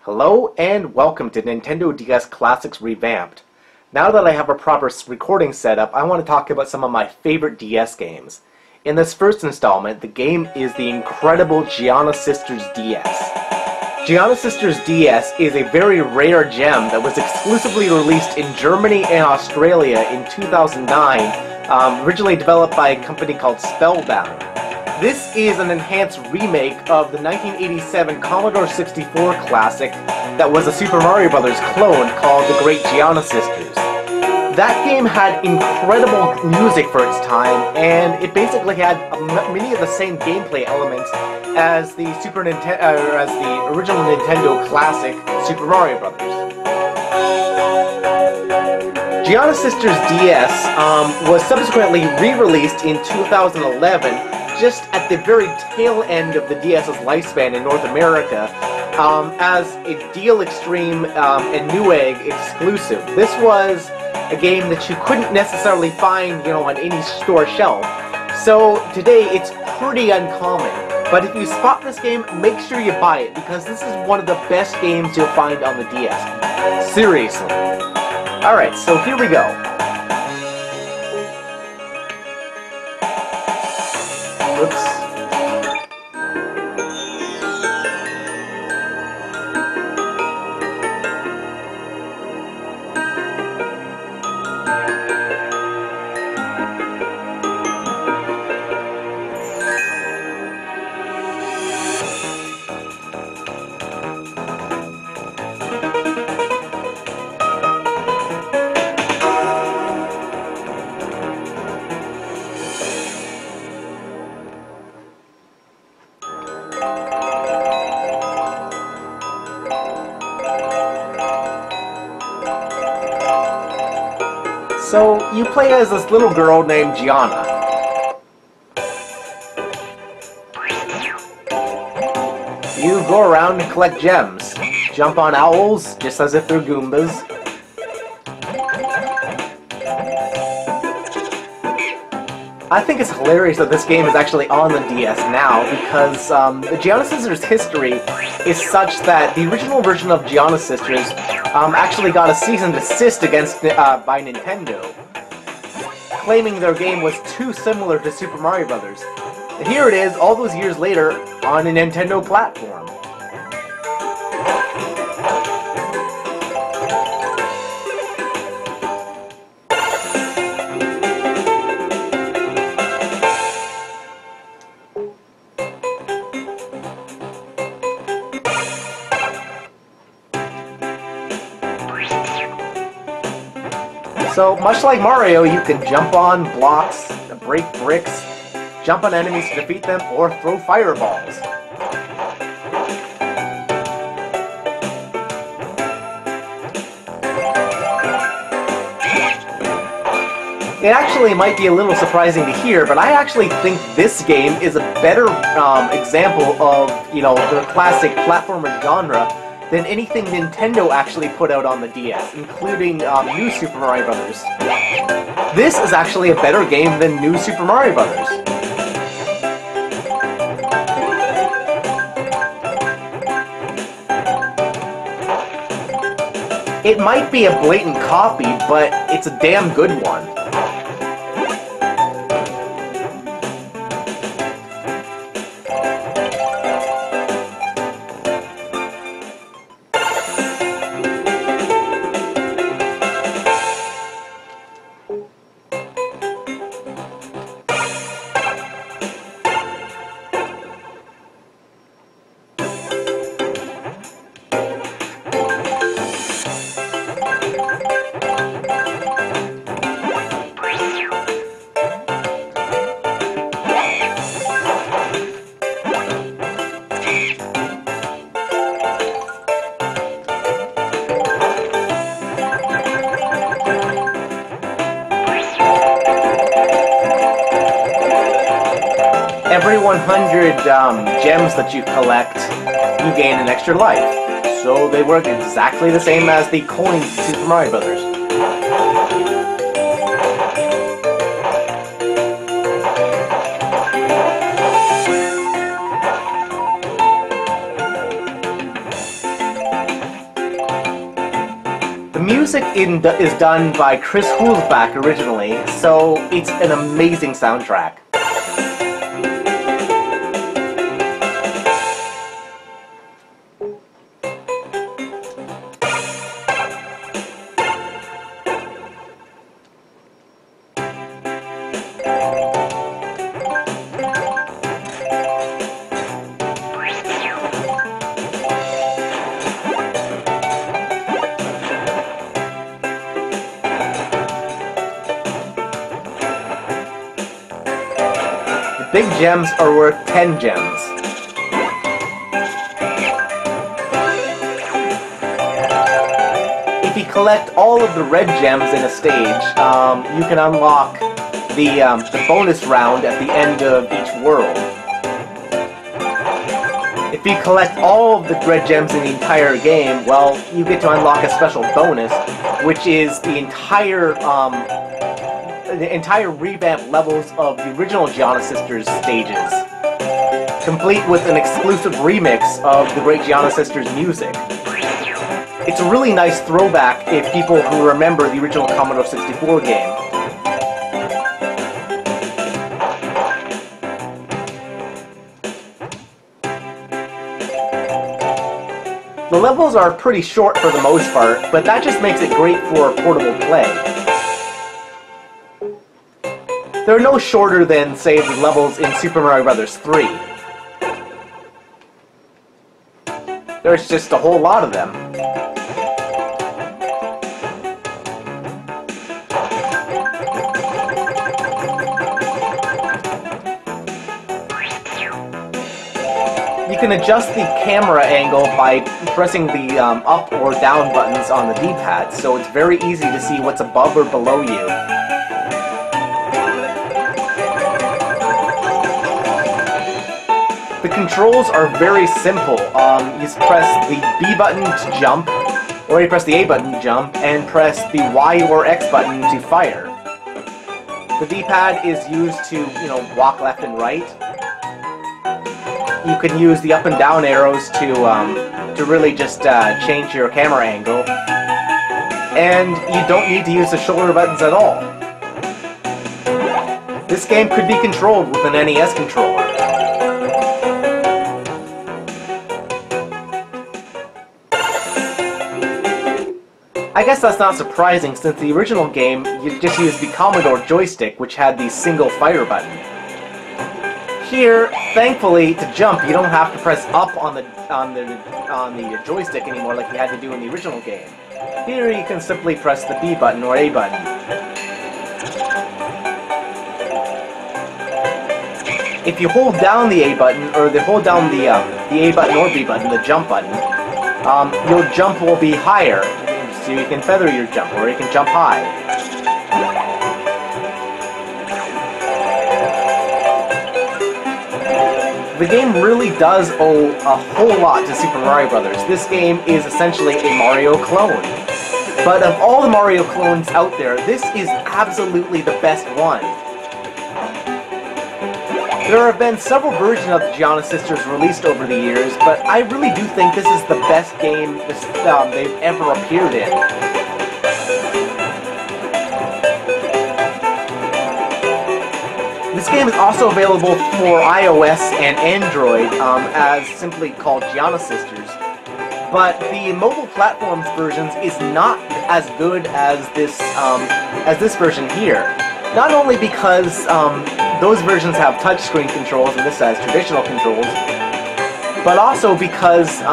Hello and welcome to Nintendo DS Classics Revamped. Now that I have a proper recording setup, I want to talk about some of my favorite DS games. In this first installment, the game is the incredible Giana Sisers DS. Giana Sisers DS is a very rare gem that was exclusively released in Germany and Australia in 2009, originally developed by a company called Spellbound. This is an enhanced remake of the 1987 Commodore 64 classic that was a Super Mario Bros. Clone called The Great Giana Sisters. That game had incredible music for its time, and it basically had many of the same gameplay elements as the original Nintendo classic Super Mario Bros. Giana Sisers DS was subsequently re-released in 2011. Just at the very tail end of the DS's lifespan in North America, as a Deal Extreme and Newegg exclusive. This was a game that you couldn't necessarily find, on any store shelf. So today it's pretty uncommon. But if you spot this game, make sure you buy it, because this is one of the best games you'll find on the DS. Seriously. Alright, so here we go. Oops. So, you play as this little girl named Giana. You go around and collect gems. Jump on owls, just as if they're Goombas. I think it's hilarious that this game is actually on the DS now, because the Giana Sisers history is such that the original version of Giana Sisers actually got a cease and desist by Nintendo, claiming their game was too similar to Super Mario Bros. And here it is, all those years later, on a Nintendo platform. So, much like Mario, you can jump on blocks, break bricks, jump on enemies to defeat them, or throw fireballs. It actually might be a little surprising to hear, but I actually think this game is a better example of, the classic platformer genre than anything Nintendo actually put out on the DS, including New Super Mario Bros. This is actually a better game than New Super Mario Bros. It might be a blatant copy, but it's a damn good one. Every 100 gems that you collect, you gain an extra life. So they work exactly the same as the coins in Super Mario Bros. The music is done by Chris Hulsbach originally, so it's an amazing soundtrack. Big gems are worth 10 gems. If you collect all of the red gems in a stage, you can unlock the bonus round at the end of each world. If you collect all of the red gems in the entire game, well, you get to unlock a special bonus, which is the entire revamped levels of the original Giana Sisters stages, complete with an exclusive remix of the great Giana Sisters music. It's a really nice throwback if people who remember the original Commodore 64 game. The levels are pretty short for the most part, but that just makes it great for portable play. They're no shorter than, say, the levels in Super Mario Bros. 3. There's just a whole lot of them. You can adjust the camera angle by pressing the up or down buttons on the D-pad, so it's very easy to see what's above or below you. The controls are very simple. You press the B button to jump, or you press the A button to jump, and press the Y or X button to fire. The D-pad is used to, walk left and right. You can use the up and down arrows to really just change your camera angle. And you don't need to use the shoulder buttons at all. This game could be controlled with an NES controller. I guess that's not surprising, since the original game, you just used the Commodore joystick, which had the single fire button. Here, thankfully, to jump, you don't have to press up on the joystick anymore like you had to do in the original game. Here, you can simply press the B button or A button. If you hold down the A button, or hold down the A button or B button, the jump button, your jump will be higher. So you can feather your jump, or you can jump high. The game really does owe a whole lot to Super Mario Bros. This game is essentially a Mario clone. But of all the Mario clones out there, this is absolutely the best one. There have been several versions of the Giana Sisters released over the years, but I really do think this is the best game they've ever appeared in. This game is also available for iOS and Android as simply called Giana Sisters, but the mobile platforms versions is not as good as this version here. Not only because those versions have touchscreen controls and this has traditional controls, but also because, see,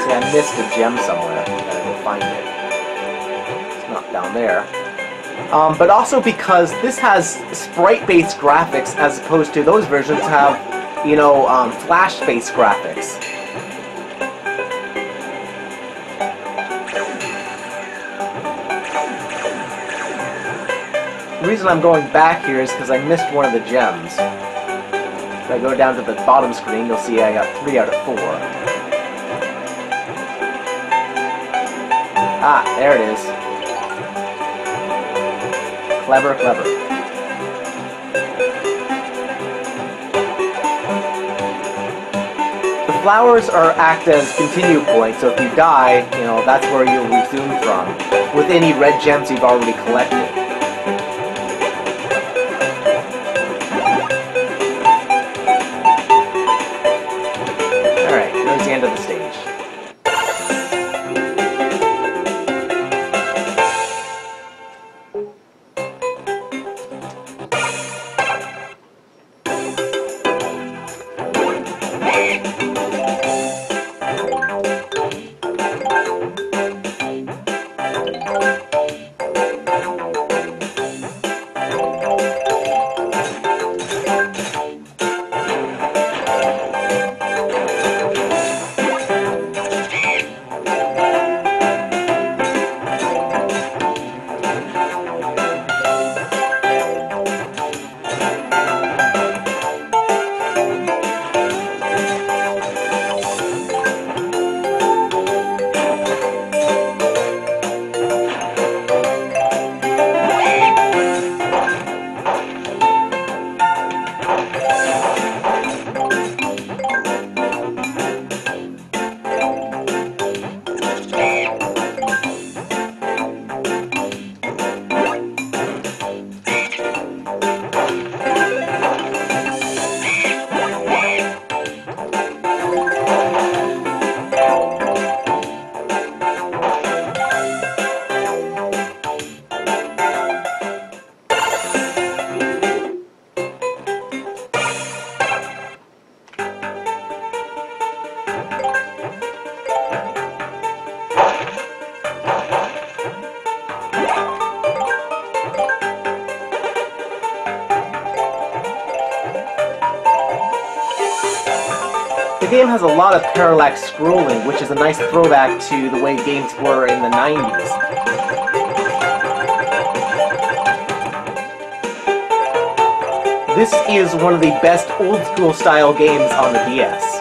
I missed a gem somewhere. I gotta go find it. It's not down there. But also because this has sprite-based graphics as opposed to those versions have, flash-based graphics. The reason I'm going back here is because I missed one of the gems. If I go down to the bottom screen, you'll see I got 3 out of 4. Ah, there it is. Clever, clever. The flowers act as continue points, so if you die, you know, that's where you'll resume from, with any red gems you've already collected. Alright, there's the end of the stage. The game has a lot of parallax scrolling, which is a nice throwback to the way games were in the 90s. This is one of the best old-school style games on the DS.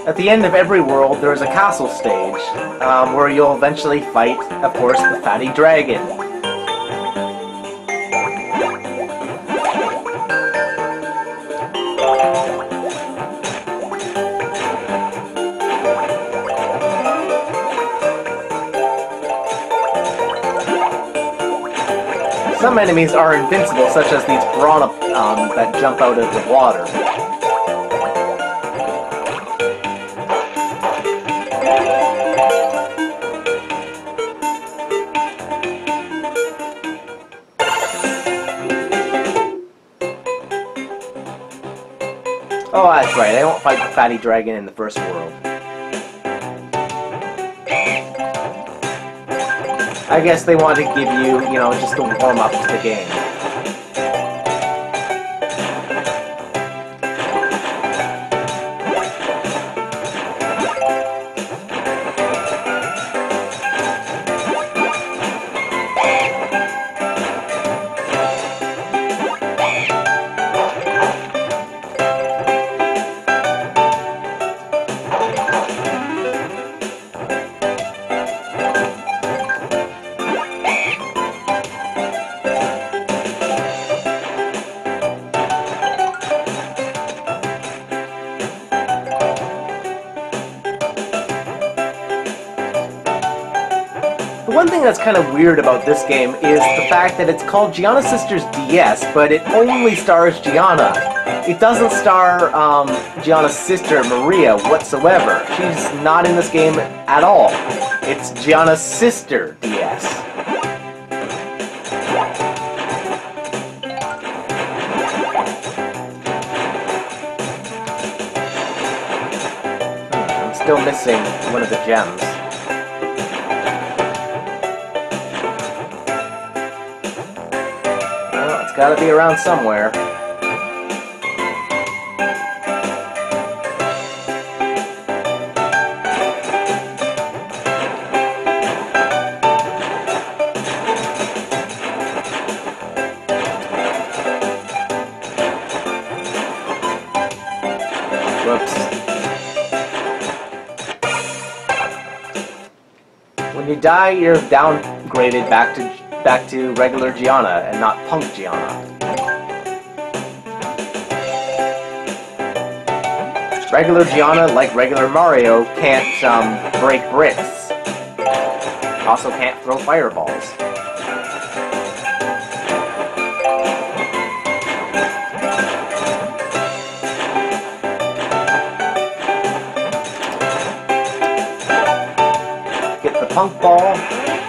At the end of every world, there is a castle stage, where you'll eventually fight, of course, the fatty dragon. Some enemies are invincible, such as these piranha that jump out of the water. Oh, that's right, I don't fight the fatty dragon in the first world. I guess they want to give you, you know, just a warm-up to the game. The one thing that's kind of weird about this game is the fact that it's called Giana Sisers DS, but it only stars Giana. It doesn't star Giana's sister, Maria, whatsoever. She's not in this game at all. It's Giana's sister DS. I'm still missing one of the gems. It's gotta be around somewhere. Whoops. When you die, you're downgraded back to regular Giana and not Punk Giana. Regular Giana, like regular Mario, can't break bricks. Also can't throw fireballs. Get the Punk Ball,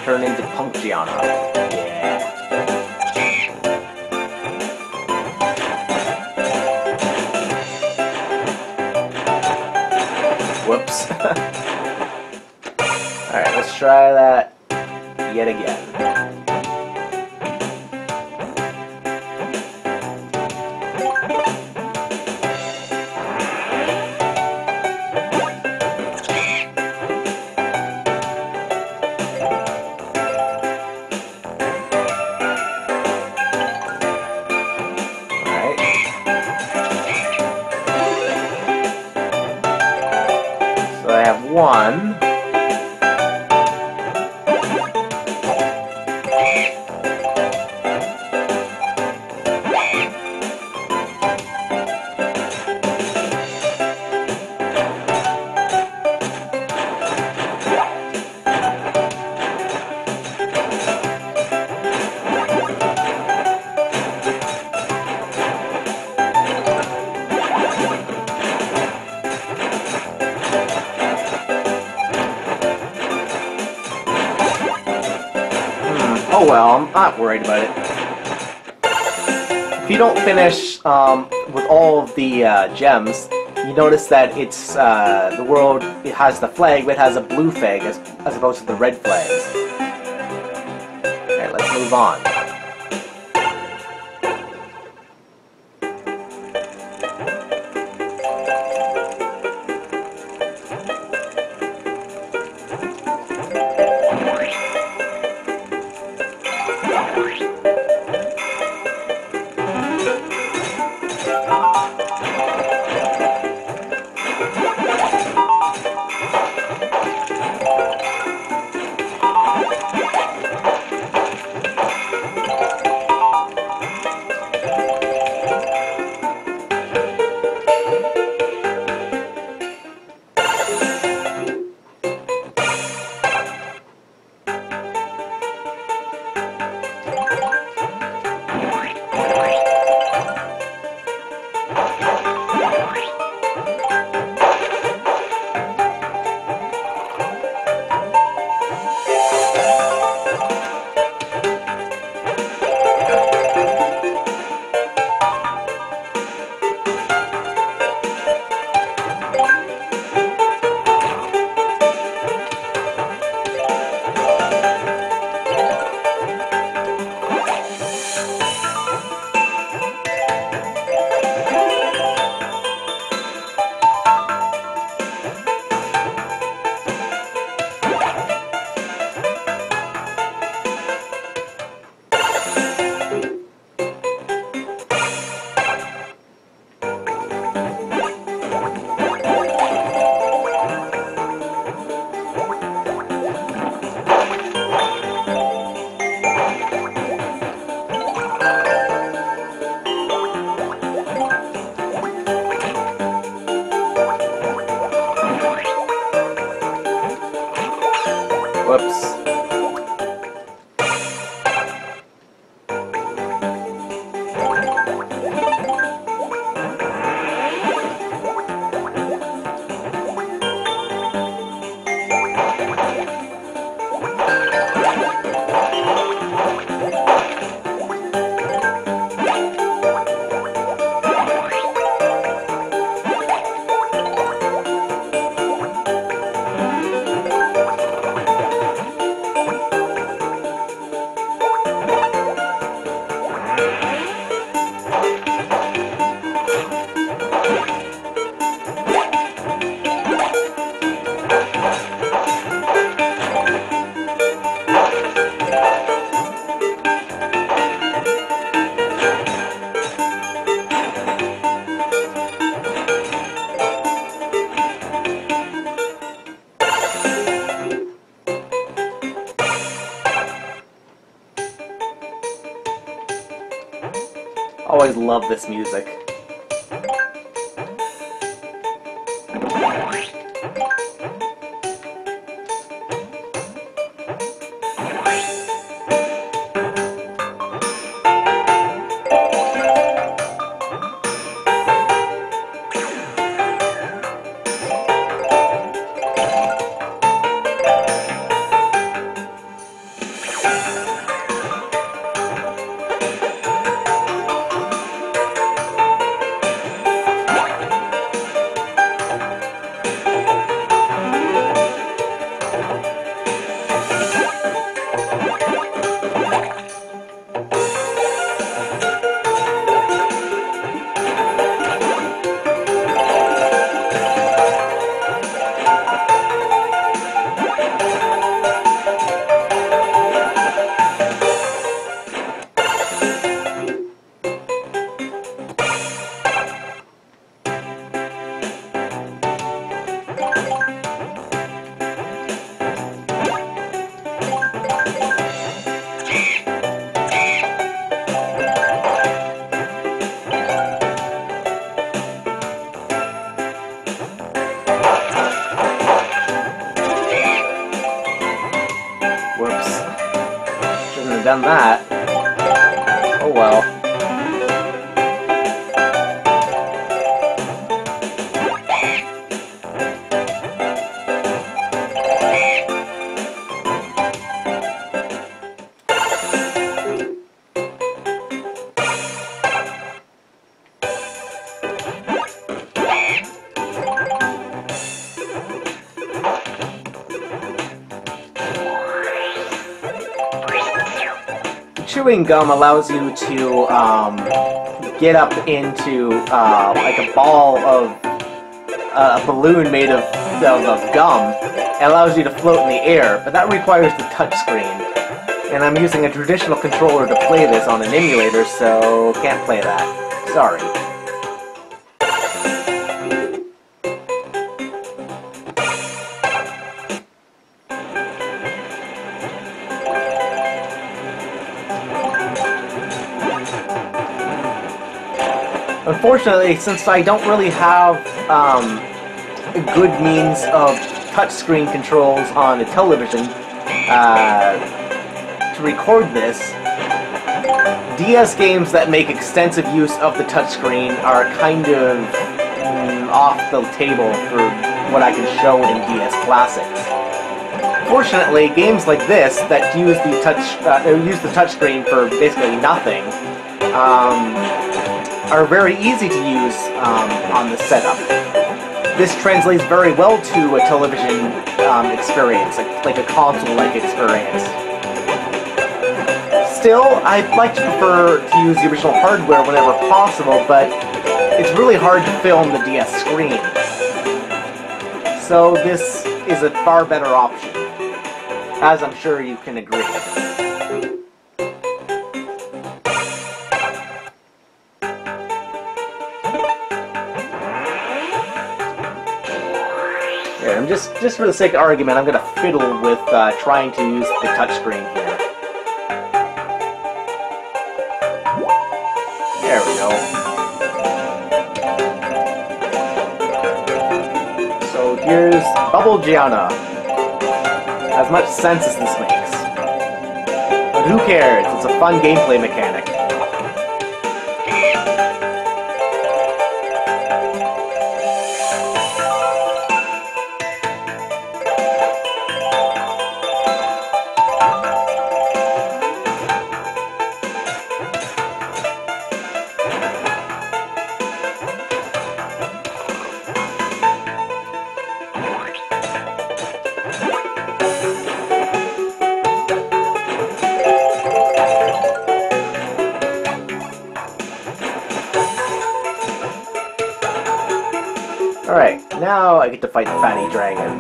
turn into Punk Giana. Yeah. Whoops. Alright, let's try that yet again. So I have one. Oh well, I'm not worried about it. If you don't finish with all of the gems, you notice that it's the world. It has the flag, but it has a blue flag as opposed to the red flags. Okay, let's move on. Whoops. Always love this music. Done that. Oh well. Chewing gum allows you to get up into like a ball of a balloon made of gum. It allows you to float in the air, but that requires the touch screen. And I'm using a traditional controller to play this on an emulator, so can't play that. Sorry. Unfortunately, since I don't really have a good means of touchscreen controls on a television to record this, DS games that make extensive use of the touchscreen are kind of off the table for what I can show in DS Classics. Fortunately, games like this that use the touchscreen for basically nothing are very easy to use on the setup. This translates very well to a television experience, like a console-like experience. Still, I'd like to prefer to use the original hardware whenever possible, but it's really hard to film the DS screen. So this is a far better option, as I'm sure you can agree. Here, I'm just for the sake of argument, I'm going to fiddle with trying to use the touchscreen here. There we go. So here's Bubble Giana. As much sense as this makes. But who cares? It's a fun gameplay mechanic. Alright, now I get to fight the Fatty Dragon.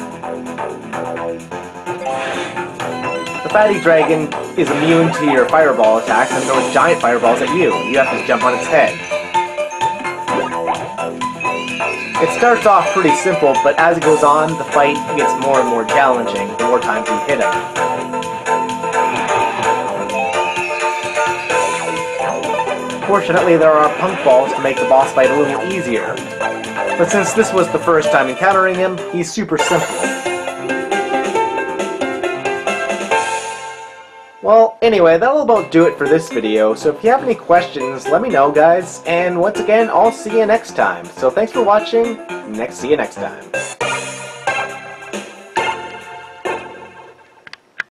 The Fatty Dragon is immune to your fireball attacks and throws giant fireballs at you. You have to jump on its head. It starts off pretty simple, but as it goes on, the fight gets more and more challenging the more times you hit him. Fortunately, there are punk balls to make the boss fight a little easier. But since this was the first time encountering him, he's super simple. Well, anyway, that'll about do it for this video, so if you have any questions, let me know, guys, and once again, I'll see you next time. So thanks for watching, see you next time.